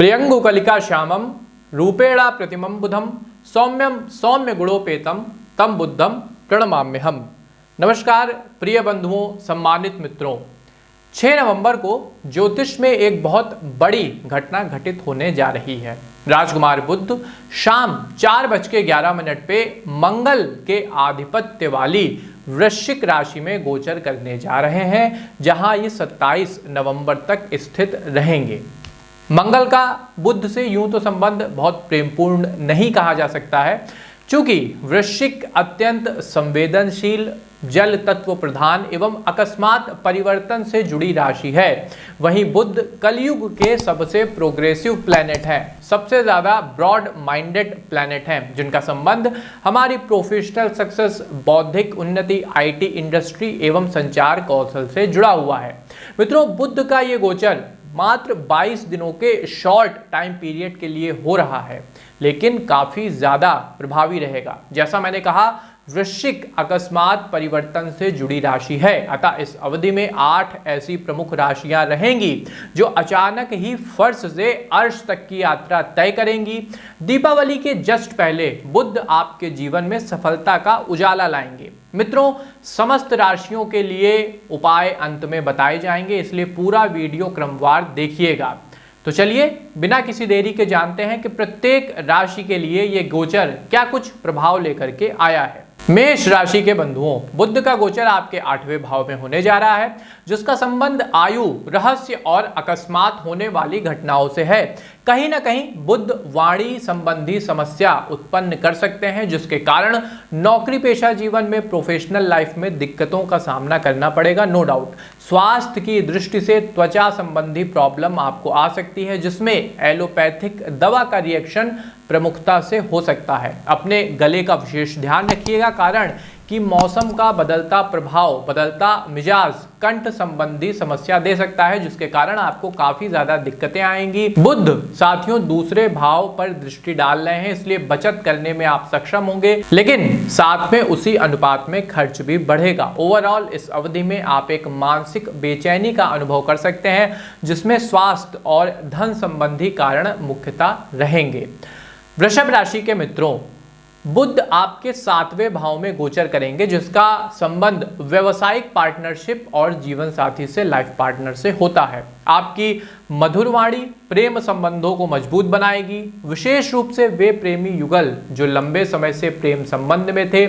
प्रियंगुकलिका श्यामम रूपेणा प्रतिमं बुधम सौम्यम सौम्य गुणोपेतम तम बुद्धम प्रणमाम्यहम। नमस्कार प्रिय बंधुओं, सम्मानित मित्रों, 6 नवंबर को ज्योतिष में एक बहुत बड़ी घटना घटित होने जा रही है। राजकुमार बुध शाम 4:11 पे मंगल के आधिपत्य वाली वृश्चिक राशि में गोचर करने जा रहे हैं, जहां ये 27 नवंबर तक स्थित रहेंगे। मंगल का बुध से यूं तो संबंध बहुत प्रेमपूर्ण नहीं कहा जा सकता है, चूंकि वृश्चिक अत्यंत संवेदनशील, जल तत्व प्रधान एवं अकस्मात परिवर्तन से जुड़ी राशि है। वहीं बुध कलयुग के सबसे प्रोग्रेसिव प्लैनेट है, सबसे ज्यादा ब्रॉड माइंडेड प्लैनेट है, जिनका संबंध हमारी प्रोफेशनल सक्सेस, बौद्धिक उन्नति, आईटी इंडस्ट्री एवं संचार कौशल से जुड़ा हुआ है। मित्रों, बुध का ये गोचर मात्र 22 दिनों के शॉर्ट टाइम पीरियड के लिए हो रहा है, लेकिन काफी ज्यादा प्रभावी रहेगा। जैसा मैंने कहा, वृश्चिक अकस्मात परिवर्तन से जुड़ी राशि है, अतः इस अवधि में 8 ऐसी प्रमुख राशियां रहेंगी जो अचानक ही फर्श से अर्श तक की यात्रा तय करेंगी। दीपावली के जस्ट पहले बुध आपके जीवन में सफलता का उजाला लाएंगे। मित्रों, समस्त राशियों के लिए उपाय अंत में बताए जाएंगे, इसलिए पूरा वीडियो क्रमवार देखिएगा। तो चलिए बिना किसी देरी के जानते हैं कि प्रत्येक राशि के लिए ये गोचर क्या कुछ प्रभाव लेकर के आया है। मेष राशि के बंधुओं, बुध का गोचर आपके 8वें भाव में होने जा रहा है, जिसका संबंध आयु, रहस्य और अकस्मात होने वाली घटनाओं से है। कहीं ना कहीं बुध वाणी संबंधी समस्या उत्पन्न कर सकते हैं, जिसके कारण नौकरी पेशा जीवन में, प्रोफेशनल लाइफ में दिक्कतों का सामना करना पड़ेगा, नो डाउट। स्वास्थ्य की दृष्टि से त्वचा संबंधी प्रॉब्लम आपको आ सकती है, जिसमें एलोपैथिक दवा का रिएक्शन प्रमुखता से हो सकता है। अपने गले का विशेष ध्यान रखिएगा, कारण कि मौसम का बदलता प्रभाव, बदलता मिजाज कंठ संबंधी समस्या दे सकता है, जिसके कारण आपको काफी ज्यादा दिक्कतें आएंगी। बुध साथियों दूसरे भाव पर दृष्टि डाल रहे हैं, इसलिए बचत करने में आप सक्षम होंगे, लेकिन साथ में उसी अनुपात में खर्च भी बढ़ेगा। ओवरऑल इस अवधि में आप एक मानसिक बेचैनी का अनुभव कर सकते हैं, जिसमें स्वास्थ्य और धन संबंधी कारण मुख्यतः रहेंगे। वृषभ राशि के मित्रों, बुध आपके 7वें भाव में गोचर करेंगे, जिसका संबंध व्यवसायिक पार्टनरशिप और जीवन साथी से, लाइफ पार्टनर से होता है। आपकी मधुर वाणी प्रेम संबंधों को मजबूत बनाएगी। विशेष रूप से वे प्रेमी युगल जो लंबे समय से प्रेम संबंध में थे,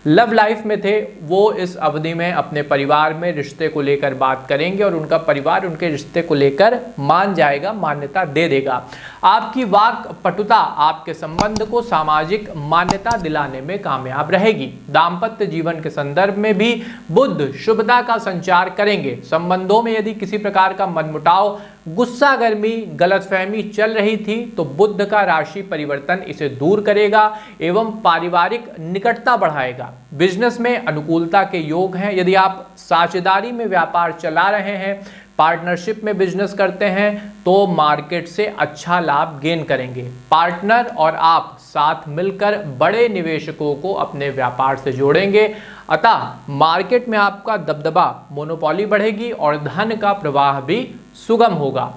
लव लाइफ में थे, वो इस अवधि में अपने परिवार में रिश्ते को लेकर बात करेंगे और उनका परिवार उनके रिश्ते को लेकर मान जाएगा, मान्यता दे देगा। आपकी वाक पटुता आपके संबंध को सामाजिक मान्यता दिलाने में कामयाब रहेगी। दाम्पत्य जीवन के संदर्भ में भी बुध शुभता का संचार करेंगे। संबंधों में यदि किसी प्रकार का मनमुटाव, गुस्सा गर्मी, गलतफहमी चल रही थी, तो बुध का राशि परिवर्तन इसे दूर करेगा एवं पारिवारिक निकटता बढ़ाएगा। बिजनेस में अनुकूलता के योग हैं। यदि आप साझेदारी में व्यापार चला रहे हैं, पार्टनरशिप में बिजनेस करते हैं, तो मार्केट से अच्छा लाभ गेन करेंगे। पार्टनर और आप साथ मिलकर बड़े निवेशकों को अपने व्यापार से जोड़ेंगे, अतः मार्केट में आपका दबदबा, मोनोपोली बढ़ेगी और धन का प्रवाह भी सुगम होगा।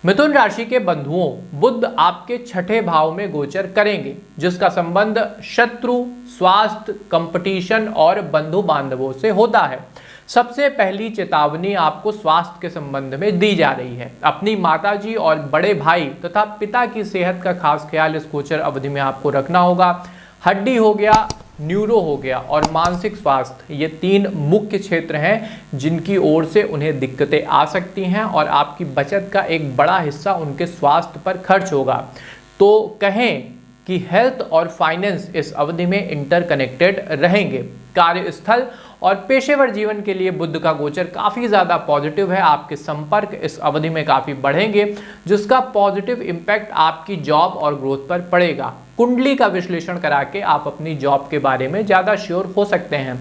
मिथुन राशि के बंधुओं, बुध आपके 6ठे भाव में गोचर करेंगे, जिसका संबंध शत्रु, स्वास्थ्य, कंपटीशन और बंधु बांधवों से होता है। सबसे पहली चेतावनी आपको स्वास्थ्य के संबंध में दी जा रही है। अपनी माताजी और बड़े भाई तथा पिता की सेहत का खास ख्याल इस गोचर अवधि में आपको रखना होगा। हड्डी हो गया, न्यूरो हो गया और मानसिक स्वास्थ्य, ये 3 मुख्य क्षेत्र हैं जिनकी ओर से उन्हें दिक्कतें आ सकती हैं और आपकी बचत का एक बड़ा हिस्सा उनके स्वास्थ्य पर खर्च होगा। तो कहें कि हेल्थ और फाइनेंस इस अवधि में इंटरकनेक्टेड रहेंगे। कार्यस्थल और पेशेवर जीवन के लिए बुध का गोचर काफ़ी ज़्यादा पॉजिटिव है। आपके संपर्क इस अवधि में काफ़ी बढ़ेंगे, जिसका पॉजिटिव इम्पैक्ट आपकी जॉब और ग्रोथ पर पड़ेगा। कुंडली का विश्लेषण करा के आप अपनी जॉब के बारे में ज़्यादा श्योर हो सकते हैं।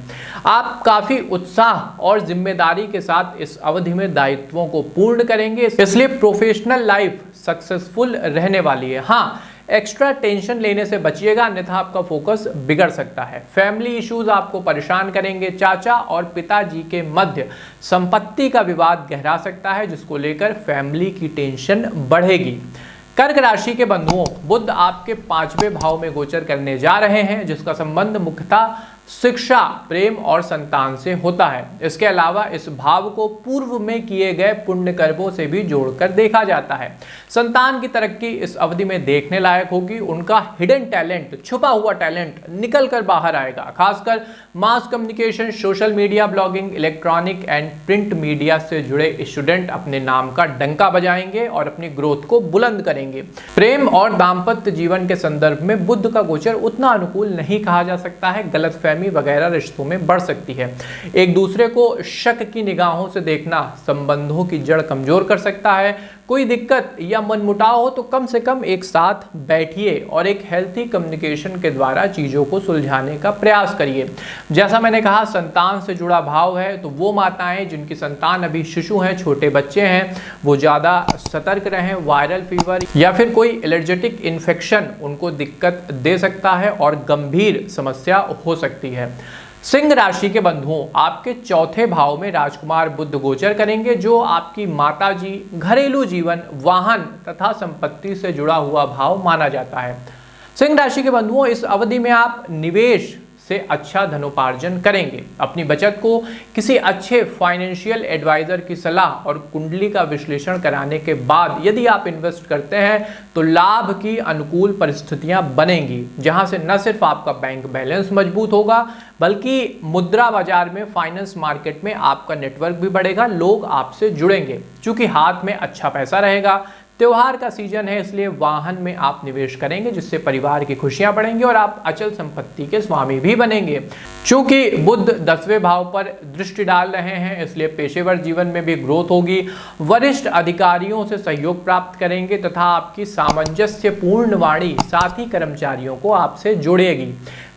आप काफ़ी उत्साह और जिम्मेदारी के साथ इस अवधि में दायित्वों को पूर्ण करेंगे, इसलिए प्रोफेशनल लाइफ सक्सेसफुल रहने वाली है। हाँ, एक्स्ट्रा टेंशन लेने से बचिएगा, अन्यथा आपका फोकस बिगड़ सकता है। फैमिली इश्यूज आपको परेशान करेंगे। चाचा और पिताजी के मध्य संपत्ति का विवाद गहरा सकता है, जिसको लेकर फैमिली की टेंशन बढ़ेगी। कर्क राशि के बंधुओं, बुध आपके 5वें भाव में गोचर करने जा रहे हैं, जिसका संबंध मुख्यतः शिक्षा, प्रेम और संतान से होता है। इसके अलावा इस भाव को पूर्व में किए गए पुण्य कर्मों से भी जोड़कर देखा जाता है। संतान की तरक्की इस अवधि में देखने लायक होगी। उनका हिडन टैलेंट, छुपा हुआ टैलेंट निकल कर बाहर आएगा। खासकर mass communication, social media, blogging, electronic and print media से जुड़े स्टूडेंट अपने नाम का डंका बजाएंगे और अपनी ग्रोथ को बुलंद करेंगे। प्रेम और दाम्पत्य जीवन के संदर्भ में बुध का गोचर उतना अनुकूल नहीं कहा जा सकता है। गलतफहमी वगैरह रिश्तों में बढ़ सकती है। एक दूसरे को शक की निगाहों से देखना संबंधों की जड़ कमजोर कर सकता है। कोई दिक्कत या मनमुटाव हो तो कम से कम एक साथ बैठिए और एक हेल्थी कम्युनिकेशन के द्वारा चीजों को सुलझाने का प्रयास करिए। जैसा मैंने कहा, संतान से जुड़ा भाव है, तो वो माताएं जिनकी संतान अभी शिशु हैं, छोटे बच्चे हैं, वो ज़्यादा सतर्क रहें। वायरल फीवर या फिर कोई एलर्जेटिक इन्फेक्शन उनको दिक्कत दे सकता है और गंभीर समस्या हो सकती है। सिंह राशि के बंधुओं, आपके 4थे भाव में राजकुमार बुध गोचर करेंगे, जो आपकी माताजी, घरेलू जीवन, वाहन तथा संपत्ति से जुड़ा हुआ भाव माना जाता है। सिंह राशि के बंधुओं, इस अवधि में आप निवेश से अच्छा धनोपार्जन करेंगे। अपनी बचत को किसी अच्छे फाइनेंशियल एडवाइजर की सलाह और कुंडली का विश्लेषण कराने के बाद यदि आप इन्वेस्ट करते हैं तो लाभ की अनुकूल परिस्थितियां बनेंगी, जहां से न सिर्फ आपका बैंक बैलेंस मजबूत होगा बल्कि मुद्रा बाजार में, फाइनेंस मार्केट में आपका नेटवर्क भी बढ़ेगा। लोग आपसे जुड़ेंगे। चूंकि हाथ में अच्छा पैसा रहेगा, त्योहार का सीजन है, इसलिए वाहन में आप निवेश करेंगे, जिससे परिवार की खुशियां बढ़ेंगी और आप अचल संपत्ति के स्वामी भी बनेंगे। चूंकि बुध 10वें भाव पर दृष्टि डाल रहे हैं, इसलिए पेशेवर जीवन में भी ग्रोथ होगी। वरिष्ठ अधिकारियों से सहयोग प्राप्त करेंगे तथा आपकी सामंजस्यपूर्ण वाणी साथी कर्मचारियों को आपसे जोड़ेगी।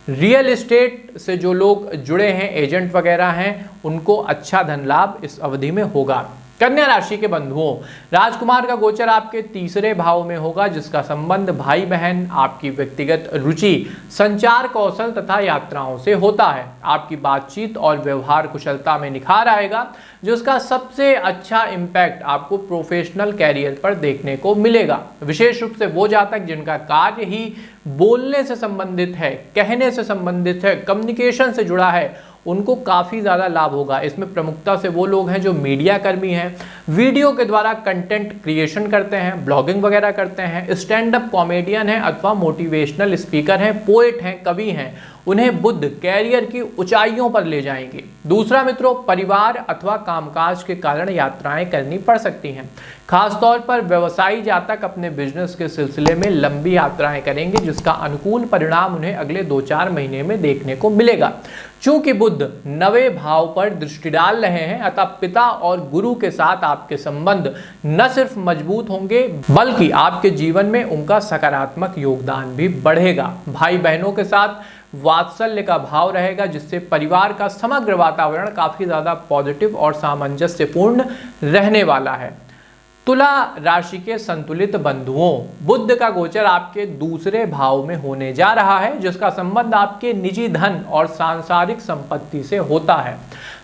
रियल एस्टेट से जो लोग जुड़े हैं, एजेंट वगैरह हैं, उनको अच्छा धन लाभ इस अवधि में होगा। कन्या राशि के बंधुओं, राजकुमार का गोचर आपके 3रे भाव में होगा, जिसका संबंध भाई बहन, आपकी व्यक्तिगत रुचि, संचार कौशल तथा यात्राओं से होता है। आपकी बातचीत और व्यवहार कुशलता में निखार आएगा, जिसका सबसे अच्छा इम्पैक्ट आपको प्रोफेशनल कैरियर पर देखने को मिलेगा। विशेष रूप से वो जातक जिनका कार्य ही बोलने से संबंधित है, कहने से संबंधित है, कम्युनिकेशन से जुड़ा है, उनको काफ़ी ज़्यादा लाभ होगा। इसमें प्रमुखता से वो लोग हैं जो मीडिया कर्मी हैं, वीडियो के द्वारा कंटेंट क्रिएशन करते हैं, ब्लॉगिंग वगैरह करते हैं, स्टैंड अप कॉमेडियन हैं अथवा मोटिवेशनल स्पीकर हैं, पोएट हैं, कवि हैं। उन्हें बुध कैरियर की ऊंचाइयों पर ले जाएंगे। दूसरा मित्रों, परिवार अथवा कामकाज के कारण यात्राएं करनी पड़ सकती हैं। खासतौर पर व्यवसायी जातक अपने बिजनेस के सिलसिले में लंबी यात्राएं करेंगे, जिसका अनुकूल परिणाम उन्हें अगले 2-4 महीने में देखने को मिलेगा। चूंकि बुध 9वें भाव पर दृष्टि डाल रहे हैं, अतः पिता और गुरु के साथ आपके संबंध न सिर्फ मजबूत होंगे बल्कि आपके जीवन में उनका सकारात्मक योगदान भी बढ़ेगा। भाई बहनों के साथ वात्सल्य का भाव रहेगा, जिससे परिवार का समग्र वातावरण काफी ज्यादा पॉजिटिव और सामंजस्यपूर्ण रहने वाला है। तुला राशि के संतुलित बंधुओं, बुध का गोचर आपके 2रे भाव में होने जा रहा है, जिसका संबंध आपके निजी धन और सांसारिक संपत्ति से होता है।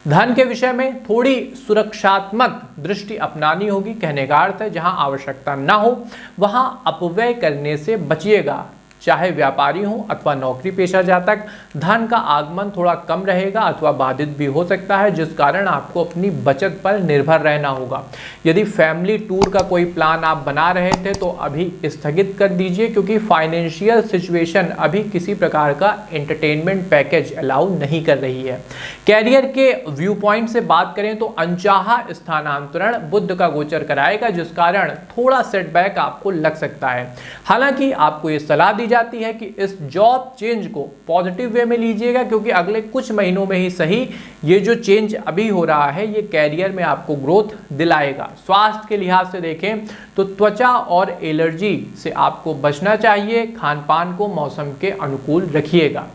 धन के विषय में थोड़ी सुरक्षात्मक दृष्टि अपनानी होगी। कहने का अर्थ है, जहां आवश्यकता ना हो वहां अपव्यय करने से बचिएगा। चाहे व्यापारी हो अथवा नौकरी पेशा जातक, धन का आगमन थोड़ा कम रहेगा अथवा बाधित भी हो सकता है, जिस कारण आपको अपनी बचत पर निर्भर रहना होगा। यदि फैमिली टूर का कोई प्लान आप बना रहे थे तो अभी स्थगित कर दीजिए, क्योंकि फाइनेंशियल सिचुएशन अभी किसी प्रकार का एंटरटेनमेंट पैकेज अलाउ नहीं कर रही है। कैरियर के व्यू पॉइंट से बात करें तो अनचाहा स्थानांतरण बुध का गोचर कराएगा, जिस कारण थोड़ा सेटबैक आपको लग सकता है। हालांकि आपको ये सलाह दी जाती है कि इस जॉब चेंज को पॉजिटिव वे में लीजिएगा, क्योंकि अगले कुछ महीनों में ही सही ये जो चेंज अभी हो रहा है ये कैरियर में आपको ग्रोथ दिलाएगा। स्वास्थ्य के लिहाज से देखें तो त्वचा और एलर्जी से आपको बचना चाहिए। खान पान को मौसम के अनुकूल रखिएगा।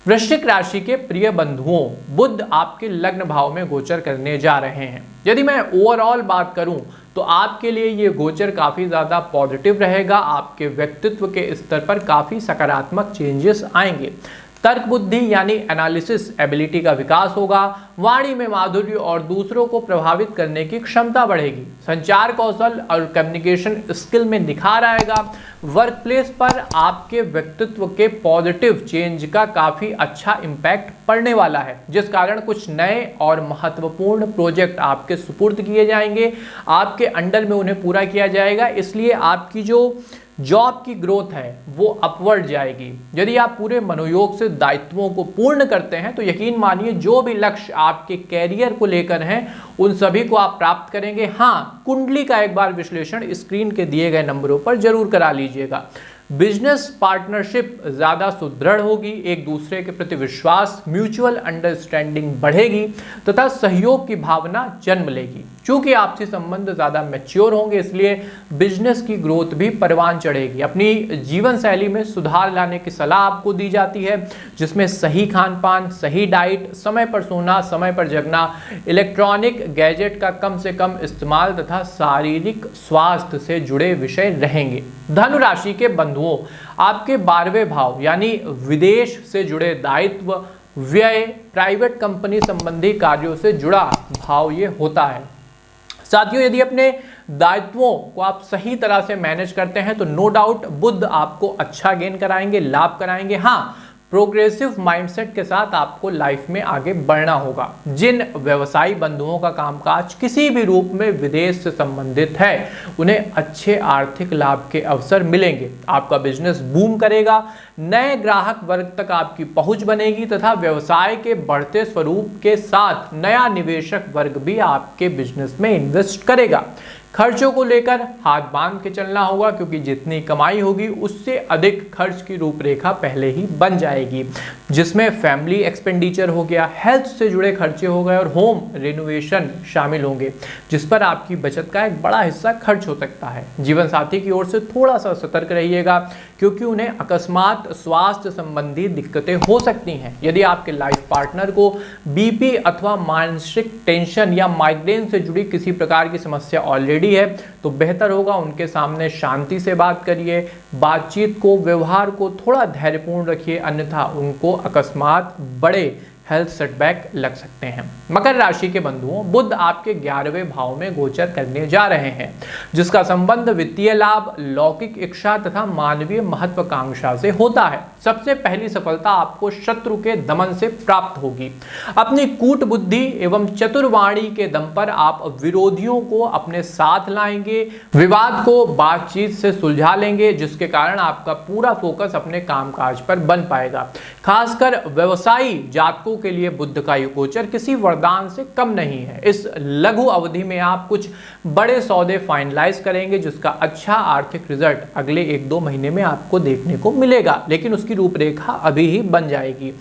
वृश्चिक राशि के प्रिय बंधुओं, बुध आपके लग्न भाव में गोचर करने जा रहे हैं। यदि मैं ओवरऑल बात करूं तो आपके लिए ये गोचर काफ़ी ज़्यादा पॉजिटिव रहेगा। आपके व्यक्तित्व के स्तर पर काफ़ी सकारात्मक चेंजेस आएंगे। तर्क बुद्धि यानी एनालिसिस एबिलिटी का विकास होगा। वाणी में माधुर्य और दूसरों को प्रभावित करने की क्षमता बढ़ेगी। संचार कौशल और कम्युनिकेशन स्किल में निखार आएगा। वर्क प्लेस पर आपके व्यक्तित्व के पॉजिटिव चेंज का काफ़ी अच्छा इम्पैक्ट पड़ने वाला है, जिस कारण कुछ नए और महत्वपूर्ण प्रोजेक्ट आपके सुपुर्द किए जाएंगे, आपके अंडर में उन्हें पूरा किया जाएगा। इसलिए आपकी जो जॉब की ग्रोथ है वो अपवर्ड जाएगी। यदि आप पूरे मनोयोग से दायित्वों को पूर्ण करते हैं तो यकीन मानिए जो भी लक्ष्य आपके कैरियर को लेकर हैं उन सभी को आप प्राप्त करेंगे। हाँ, कुंडली का एक बार विश्लेषण स्क्रीन के दिए गए नंबरों पर जरूर करा लीजिएगा। बिजनेस पार्टनरशिप ज़्यादा सुदृढ़ होगी, एक दूसरे के प्रति विश्वास, म्यूचुअल अंडरस्टैंडिंग बढ़ेगी तथा सहयोग की भावना जन्म लेगी। चूंकि आपसी संबंध ज़्यादा मैच्योर होंगे इसलिए बिजनेस की ग्रोथ भी परवान चढ़ेगी। अपनी जीवन शैली में सुधार लाने की सलाह आपको दी जाती है, जिसमें सही खान पान, सही डाइट, समय पर सोना, समय पर जगना, इलेक्ट्रॉनिक गैजेट का कम से कम इस्तेमाल तथा शारीरिक स्वास्थ्य से जुड़े विषय रहेंगे। धनु राशि के बंधुओं, आपके 12वें भाव यानी विदेश से जुड़े दायित्व, व्यय, प्राइवेट कंपनी संबंधी कार्यों से जुड़ा भाव ये होता है। साथियों, यदि अपने दायित्वों को आप सही तरह से मैनेज करते हैं तो नो डाउट बुध आपको अच्छा गेन कराएंगे, लाभ कराएंगे। हाँ, प्रोग्रेसिव माइंडसेट के साथ आपको लाइफ में आगे बढ़ना होगा। जिन व्यवसायी बंधुओं का कामकाज किसी भी रूप में विदेश से संबंधित है उन्हें अच्छे आर्थिक लाभ के अवसर मिलेंगे। आपका बिजनेस बूम करेगा, नए ग्राहक वर्ग तक आपकी पहुंच बनेगी तथा व्यवसाय के बढ़ते स्वरूप के साथ नया निवेशक वर्ग भी आपके बिजनेस में इन्वेस्ट करेगा। खर्चों को लेकर हाथ बांध के चलना होगा, क्योंकि जितनी कमाई होगी उससे अधिक खर्च की रूपरेखा पहले ही बन जाएगी, जिसमें फैमिली एक्सपेंडिचर हो गया, हेल्थ से जुड़े खर्चे हो गए और होम रिनोवेशन शामिल होंगे, जिस पर आपकी बचत का एक बड़ा हिस्सा खर्च हो सकता है। जीवन साथी की ओर से थोड़ा सा सतर्क रहिएगा, क्योंकि उन्हें अकस्मात स्वास्थ्य संबंधी दिक्कतें हो सकती हैं। यदि आपके लाइफ पार्टनर को बीपी अथवा मानसिक टेंशन या माइग्रेन से जुड़ी किसी प्रकार की समस्या ऑलरेडी है तो बेहतर होगा उनके सामने शांति से बात करिए। बातचीत को, व्यवहार को थोड़ा धैर्यपूर्ण रखिए, अन्यथा उनको अकस्मात बड़े हेल्थ सेटबैक लग सकते हैं। मकर राशि के बंधुओं, बुध आपके 11वें भाव में गोचर करने जा रहे हैं, जिसका संबंध वित्तीय लाभ, लौकिक इच्छा तथा मानवीय महत्वाकांक्षा से होता है। सबसे पहली सफलता आपको शत्रु के दमन से प्राप्त होगी। अपनी कूट बुद्धि एवं चतुर्वाणी के दम पर आप विरोधियों को अपने साथ लाएंगे, विवाद को बातचीत से सुलझा लेंगे, जिसके कारण आपका पूरा फोकस अपने कामकाज पर बन पाएगा। खासकर व्यवसायी जातकों के लिए बुध का गोचर किसी वरदान से कम नहीं है। इस लघु अवधि में आप कुछ बड़े सौदे फाइनलाइज करेंगे, जिसका अच्छा आर्थिक रिजल्ट अगले 1-2 महीने में आपको देखने को मिलेगा, लेकिन उसकी रूपरेखा अभी ही बन जाएगी।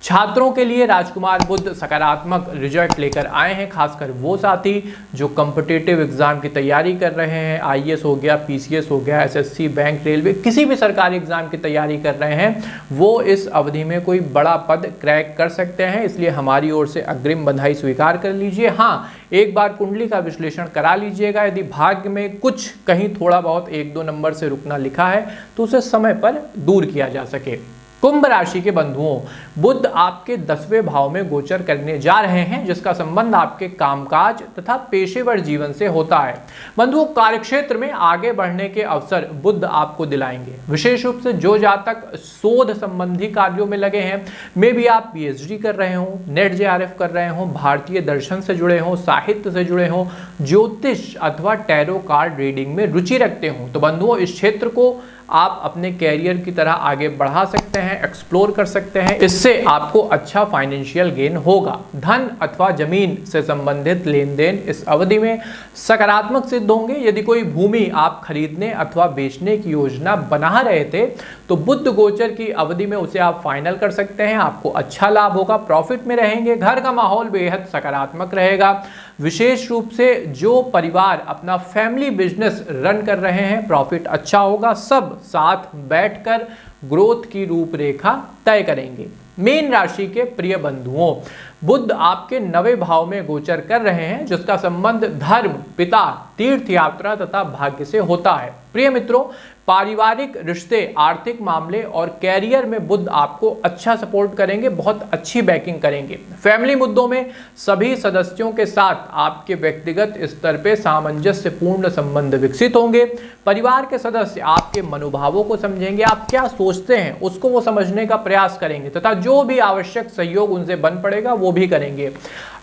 छात्रों के लिए राजकुमार बुध सकारात्मक रिजल्ट लेकर आए हैं, खासकर वो साथी जो कॉम्पिटिटिव एग्जाम की तैयारी कर रहे हैं, आईएएस हो गया, पीसीएस हो गया, एसएससी, बैंक, रेलवे, किसी भी सरकारी एग्जाम की तैयारी कर रहे हैं, वो इस अवधि में कोई बड़ा पद क्रैक कर सकते हैं। इसलिए हमारी ओर से अग्रिम बधाई स्वीकार कर लीजिए। हाँ, एक बार कुंडली का विश्लेषण करा लीजिएगा। यदि भाग्य में कुछ कहीं थोड़ा बहुत 1-2 नंबर से रुकना लिखा है तो उसे समय पर दूर किया जा सके। कुंभ राशि के बंधुओं, बुध आपके 10वें भाव में गोचर करने जा रहे हैं, जिसका संबंध आपके कामकाज तथा पेशेवर जीवन से होता है। बंधुओं, कार्यक्षेत्र में आगे बढ़ने के अवसर बुध आपको दिलाएंगे। विशेष रूप से जो जातक शोध संबंधी कार्यों में लगे हैं, मे भी आप पीएचडी कर रहे हो, नेट जेआरएफ कर रहे हो, भारतीय दर्शन से जुड़े हो, साहित्य से जुड़े हो, ज्योतिष अथवा टैरो कार्ड रीडिंग में रुचि रखते हो, तो बंधुओं इस क्षेत्र को आप अपने कैरियर की तरह आगे बढ़ा सकते हैं, एक्सप्लोर कर सकते हैं। इससे आपको अच्छा फाइनेंशियल गेन होगा। धन अथवा जमीन से संबंधित लेन देन इस अवधि में सकारात्मक सिद्ध होंगे। यदि कोई भूमि आप खरीदने अथवा बेचने की योजना बना रहे थे तो बुध गोचर की अवधि में उसे आप फाइनल कर सकते हैं। आपको अच्छा लाभ होगा, प्रॉफिट में रहेंगे। घर का माहौल बेहद सकारात्मक रहेगा। विशेष रूप से जो परिवार अपना फैमिली बिजनेस रन कर रहे हैं, प्रॉफिट अच्छा होगा। सब साथ बैठकर ग्रोथ की रूपरेखा तय करेंगे। मीन राशि के प्रिय बंधुओं, बुध आपके 9वें भाव में गोचर कर रहे हैं, जिसका संबंध धर्म, पिता, तीर्थ यात्रा तथा भाग्य से होता है। प्रिय मित्रों, पारिवारिक रिश्ते, आर्थिक मामले और कैरियर में बुध आपको अच्छा सपोर्ट करेंगे, बहुत अच्छी बैकिंग करेंगे। फैमिली मुद्दों में सभी सदस्यों के साथ आपके व्यक्तिगत स्तर पे सामंजस्यपूर्ण संबंध विकसित होंगे। परिवार के सदस्य आपके मनोभावों को समझेंगे, आप क्या सोचते हैं उसको वो समझने का प्रयास करेंगे तथा जो भी आवश्यक सहयोग उनसे बन पड़ेगा वो भी करेंगे।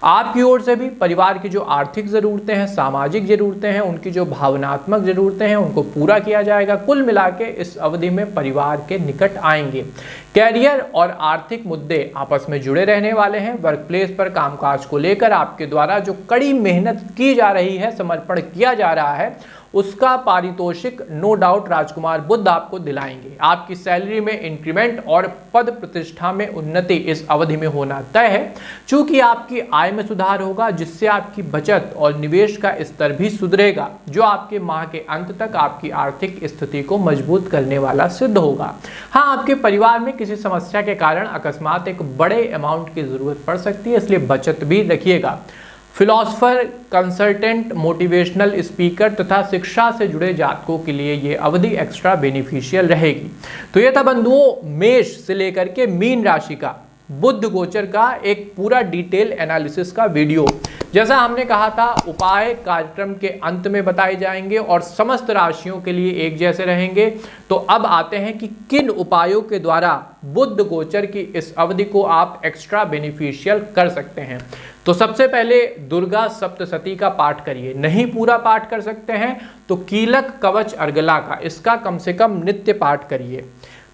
आपकी ओर से भी परिवार की जो आर्थिक ज़रूरतें हैं, सामाजिक ज़रूरतें हैं, उनकी जो भावनात्मक ज़रूरतें हैं उनको पूरा किया जाएगा। कुल मिला के इस अवधि में परिवार के निकट आएंगे। कैरियर और आर्थिक मुद्दे आपस में जुड़े रहने वाले हैं। वर्क प्लेस पर कामकाज को लेकर आपके द्वारा जो कड़ी मेहनत की जा रही है, समर्पण किया जा रहा है, उसका पारितोषिक नो डाउट राजकुमार बुध आपको दिलाएंगे। आपकी सैलरी में इंक्रीमेंट और पद प्रतिष्ठा में उन्नति इस अवधि में होना तय है। चूंकि आपकी आय में सुधार होगा, जिससे आपकी बचत और निवेश का स्तर भी सुधरेगा, जो आपके माह के अंत तक आपकी आर्थिक स्थिति को मजबूत करने वाला सिद्ध होगा। हाँ, आपके परिवार में किसी समस्या के कारण अकस्मात एक बड़े अमाउंट की जरूरत पड़ सकती है, इसलिए बचत भी रखिएगा। फिलॉसफर, कंसल्टेंट, मोटिवेशनल स्पीकर तथा शिक्षा से जुड़े जातकों के लिए ये अवधि एक्स्ट्रा बेनिफिशियल रहेगी। तो ये था बंधुओं मेष से लेकर के मीन राशि का बुध गोचर का एक पूरा डिटेल एनालिसिस का वीडियो। जैसा हमने कहा था, उपाय कार्यक्रम के अंत में बताए जाएंगे और समस्त राशियों के लिए एक जैसे रहेंगे। तो अब आते हैं कि किन उपायों के द्वारा बुध गोचर की इस अवधि को आप एक्स्ट्रा बेनिफिशियल कर सकते हैं। तो सबसे पहले दुर्गा सप्तशती का पाठ करिए। नहीं पूरा पाठ कर सकते हैं तो कीलक कवच अर्गला का, इसका कम से कम नित्य पाठ करिए।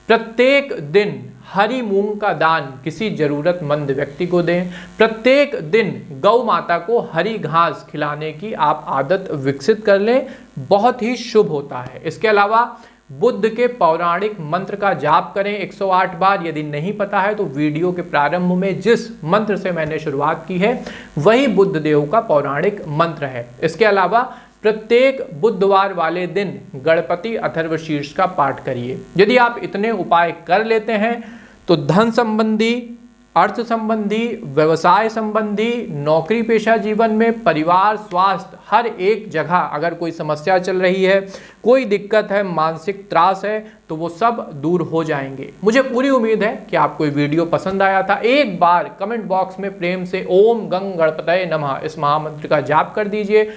प्रत्येक दिन हरी मूंग का दान किसी जरूरतमंद व्यक्ति को दें। प्रत्येक दिन गौ माता को हरी घास खिलाने की आप आदत विकसित कर लें, बहुत ही शुभ होता है। इसके अलावा बुद्ध के पौराणिक मंत्र का जाप करें 108 बार। यदि नहीं पता है तो वीडियो के प्रारंभ में जिस मंत्र से मैंने शुरुआत की है वही बुद्ध देव का पौराणिक मंत्र है। इसके अलावा प्रत्येक बुधवार वाले दिन गणपति अथर्वशीर्ष का पाठ करिए। यदि आप इतने उपाय कर लेते हैं तो धन संबंधी, अर्थ संबंधी, व्यवसाय संबंधी, नौकरी पेशा जीवन में, परिवार, स्वास्थ्य, हर एक जगह अगर कोई समस्या चल रही है, कोई दिक्कत है, मानसिक त्रास है, तो वो सब दूर हो जाएंगे। मुझे पूरी उम्मीद है कि आपको ये वीडियो पसंद आया था। एक बार कमेंट बॉक्स में प्रेम से ओम गंग गणपतये नमः इस महामंत्र का जाप कर दीजिए।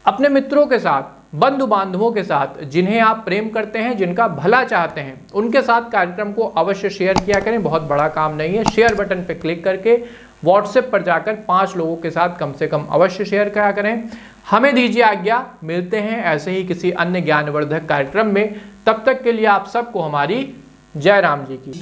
अपने मित्रों के साथ, बंधु बांधवों के साथ, जिन्हें आप प्रेम करते हैं, जिनका भला चाहते हैं, उनके साथ कार्यक्रम को अवश्य शेयर किया करें। बहुत बड़ा काम नहीं है। शेयर बटन पर क्लिक करके व्हाट्सएप पर जाकर 5 लोगों के साथ कम से कम अवश्य शेयर किया करें। हमें दीजिए आज्ञा, मिलते हैं ऐसे ही किसी अन्य ज्ञानवर्धक कार्यक्रम में। तब तक के लिए आप सबको हमारी जय राम जी की।